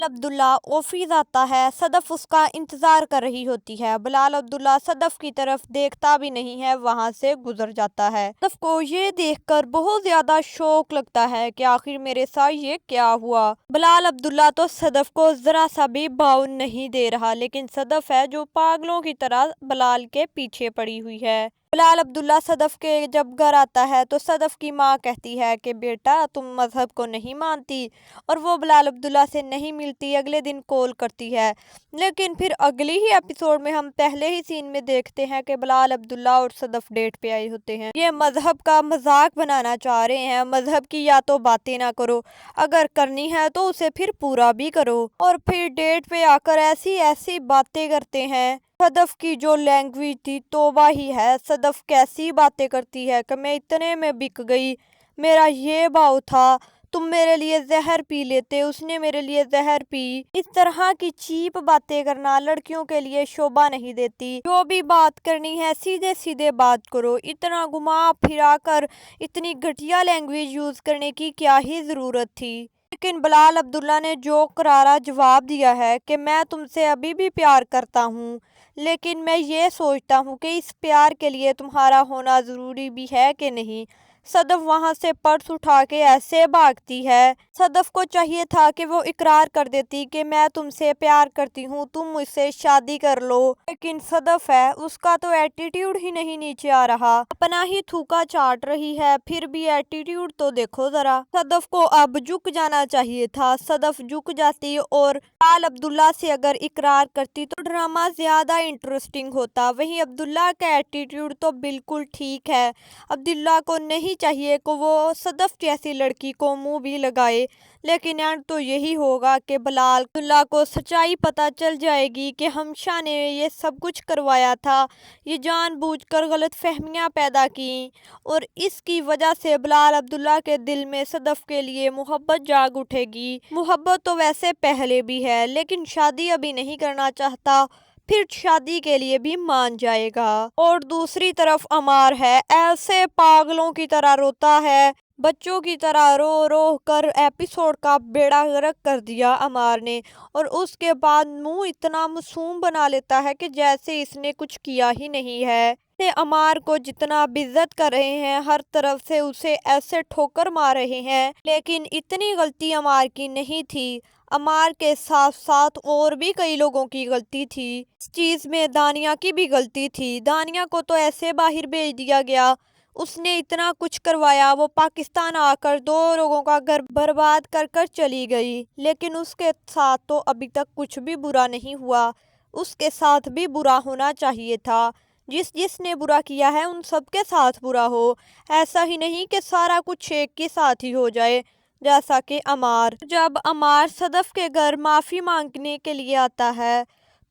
عبداللہ office آتا ہے۔ صدف اس کا انتظار کر رہی ہوتی ہے۔ بلال عبداللہ صدف کی طرف دیکھتا بھی نہیں ہے، وہاں سے گزر جاتا ہے۔ صدف کو یہ دیکھ کر بہت زیادہ شوق لگتا ہے کہ آخر میرے ساتھ یہ کیا ہوا۔ بلال عبداللہ تو صدف کو ذرا سا بھی باؤن نہیں دے رہا، لیکن صدف ہے جو پاگلوں کی طرح بلال کے پیچھے پڑی ہوئی ہے۔ بلال عبداللہ صدف کے جب گھر آتا ہے تو صدف کی ماں کہتی ہے کہ بیٹا تم مذہب کو نہیں مانتی، اور وہ بلال عبداللہ سے نہیں ملتی، اگلے دن کال کرتی ہے۔ لیکن پھر اگلی ہی ایپیسوڈ میں ہم پہلے ہی سین میں دیکھتے ہیں کہ بلال عبداللہ اور صدف ڈیٹ پہ آئے ہوتے ہیں۔ یہ مذہب کا مذاق بنانا چاہ رہے ہیں۔ مذہب کی یا تو باتیں نہ کرو، اگر کرنی ہے تو اسے پھر پورا بھی کرو، اور پھر ڈیٹ پہ آ کر ایسی ایسی باتیں کرتے ہیں۔ صدف کی جو لینگویج تھی توبہ ہی ہے، صدف کیسی باتیں کرتی ہے کہ میں اتنے میں بک گئی، میرا یہ بھاؤ تھا، تم میرے لیے زہر پی لیتے، اس نے میرے لیے زہر پی۔ اس طرح کی چیپ باتیں کرنا لڑکیوں کے لیے شوبھا نہیں دیتی۔ جو بھی بات کرنی ہے سیدھے سیدھے بات کرو، اتنا گھما پھرا کر اتنی گھٹیا لینگویج یوز کرنے کی کیا ہی ضرورت تھی۔ لیکن بلال عبداللہ نے جو کرارا جواب دیا ہے کہ میں تم سے ابھی بھی پیار کرتا ہوں، لیکن میں یہ سوچتا ہوں کہ اس پیار کے لیے تمہارا ہونا ضروری بھی ہے کہ نہیں۔ صدف وہاں سے پرس اٹھا کے ایسے بھاگتی ہے۔ صدف کو چاہیے تھا کہ وہ اقرار کر دیتی کہ میں تم سے پیار کرتی ہوں، تم مجھ سے شادی کر لو، لیکن صدف ہے، اس کا تو ایٹیٹیوڈ ہی نہیں نیچے آ رہا، اپنا ہی تھوکا چاٹ رہی ہے، پھر بھی ایٹیٹیوڈ تو دیکھو ذرا۔ صدف کو اب جھک جانا چاہیے تھا۔ صدف جھک جاتی اور بلال عبداللہ سے اگر اقرار کرتی تو ڈرامہ زیادہ انٹرسٹنگ ہوتا۔ وہیں عبداللہ کا ایٹیٹیوڈ تو بالکل ٹھیک ہے۔ عبداللہ کو نہیں چاہیے کہ وہ صدف جیسی لڑکی کو منہ بھی لگائے، لیکن اینڈ تو یہی ہوگا کہ بلال عبداللہ کو سچائی پتہ چل جائے گی کہ ہمشا نے یہ سب کچھ کروایا تھا، یہ جان بوجھ کر غلط فہمیاں پیدا کی، اور اس کی وجہ سے بلال عبداللہ کے دل میں صدف کے لیے محبت جاگ اٹھے گی۔ محبت تو ویسے پہلے بھی ہے، لیکن شادی ابھی نہیں کرنا چاہتا، پھر شادی کے لیے بھی مان جائے گا۔ اور دوسری طرف عمار ہے، ایسے پاگلوں کی طرح روتا ہے، بچوں کی طرح رو رو کر ایپیسوڈ کا بیڑا غرق کر دیا عمار نے، اور اس کے بعد منہ اتنا معصوم بنا لیتا ہے کہ جیسے اس نے کچھ کیا ہی نہیں ہے۔ عمار کو جتنا بےعزت کر رہے ہیں، ہر طرف سے اسے ایسے ٹھوکر مار رہے ہیں، لیکن اتنی غلطی عمار کی نہیں تھی۔ عمار کے ساتھ ساتھ اور بھی کئی لوگوں کی غلطی تھی۔ اس چیز میں دانیہ کی بھی غلطی تھی۔ دانیہ کو تو ایسے باہر بھیج دیا گیا، اس نے اتنا کچھ کروایا، وہ پاکستان آ کر 2 لوگوں کا گھر برباد کر کر چلی گئی، لیکن اس کے ساتھ تو ابھی تک کچھ بھی برا نہیں ہوا۔ اس کے ساتھ بھی برا ہونا چاہیے تھا۔ جس نے برا کیا ہے ان سب کے ساتھ برا ہو، ایسا ہی نہیں کہ سارا کچھ ایک کے ساتھ ہی ہو جائے، جیسا کہ عمار۔ جب عمار صدف کے گھر معافی مانگنے کے لیے آتا ہے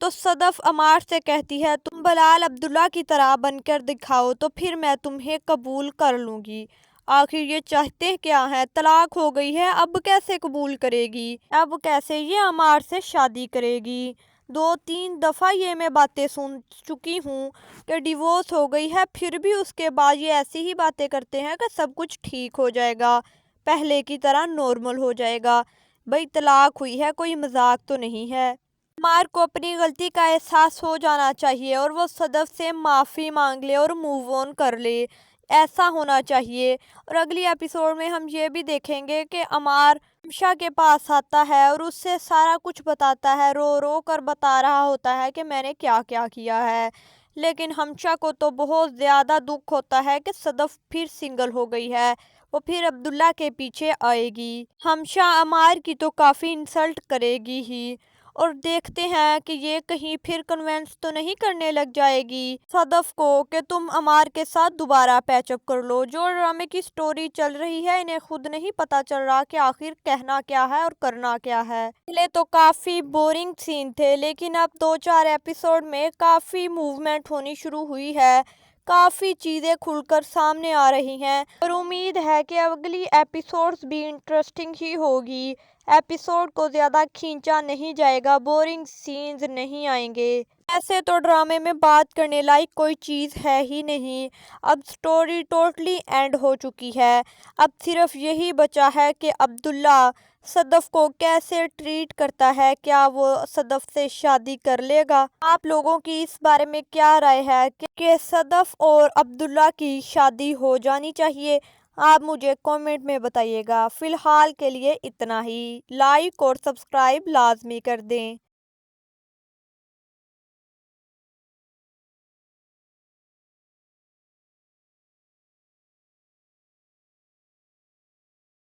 تو صدف عمار سے کہتی ہے تم بلال عبداللہ کی طرح بن کر دکھاؤ تو پھر میں تمہیں قبول کر لوں گی۔ آخر یہ چاہتے کیا ہیں؟ طلاق ہو گئی ہے، اب کیسے قبول کرے گی؟ اب کیسے یہ عمار سے شادی کرے گی؟ 2-3 دفعہ یہ میں باتیں سن چکی ہوں کہ ڈیورس ہو گئی ہے، پھر بھی اس کے بعد یہ ایسی ہی باتیں کرتے ہیں کہ سب کچھ ٹھیک ہو جائے گا، پہلے کی طرح نارمل ہو جائے گا۔ بھئی طلاق ہوئی ہے، کوئی مذاق تو نہیں ہے۔ عمار کو اپنی غلطی کا احساس ہو جانا چاہیے اور وہ صدف سے معافی مانگ لے اور موو آن کر لے، ایسا ہونا چاہیے۔ اور اگلی ایپیسوڈ میں ہم یہ بھی دیکھیں گے کہ عمار ہمشا کے پاس آتا ہے اور اس سے سارا کچھ بتاتا ہے، رو رو کر بتا رہا ہوتا ہے کہ میں نے کیا کیا کیا ہے، لیکن ہمشا کو تو بہت زیادہ دکھ ہوتا ہے کہ صدف پھر سنگل ہو گئی ہے، وہ پھر عبداللہ کے پیچھے آئے گی۔ ہمشا عمار کی تو کافی انسلٹ کرے گی ہی، اور دیکھتے ہیں کہ یہ کہیں پھر کنونس تو نہیں کرنے لگ جائے گی صدف کو کہ تم عمار کے ساتھ دوبارہ پیچ اپ کر لو۔ جو ڈرامے کی سٹوری چل رہی ہے انہیں خود نہیں پتا چل رہا کہ آخر کہنا کیا ہے اور کرنا کیا ہے۔ پہلے تو کافی بورنگ سین تھے، لیکن اب 2-4 ایپیسوڈ میں کافی موومنٹ ہونی شروع ہوئی ہے، کافی چیزیں کھل کر سامنے آ رہی ہیں، اور امید ہے کہ اگلی ایپیسوڈز بھی انٹرسٹنگ ہی ہوگی۔ ایپیسوڈ کو زیادہ کھینچا نہیں جائے گا، بورنگ سینز نہیں آئیں گے۔ ایسے تو ڈرامے میں بات کرنے لائق کوئی چیز ہے ہی نہیں، اب سٹوری ٹوٹلی اینڈ ہو چکی ہے۔ اب صرف یہی بچا ہے کہ عبداللہ صدف کو کیسے ٹریٹ کرتا ہے، کیا وہ صدف سے شادی کر لے گا؟ آپ لوگوں کی اس بارے میں کیا رائے ہے کہ صدف اور عبداللہ کی شادی ہو جانی چاہیے؟ آپ مجھے کامنٹ میں بتائیے گا۔ فی الحال کے لیے اتنا ہی۔ لائک اور سبسکرائب لازمی کر دیں۔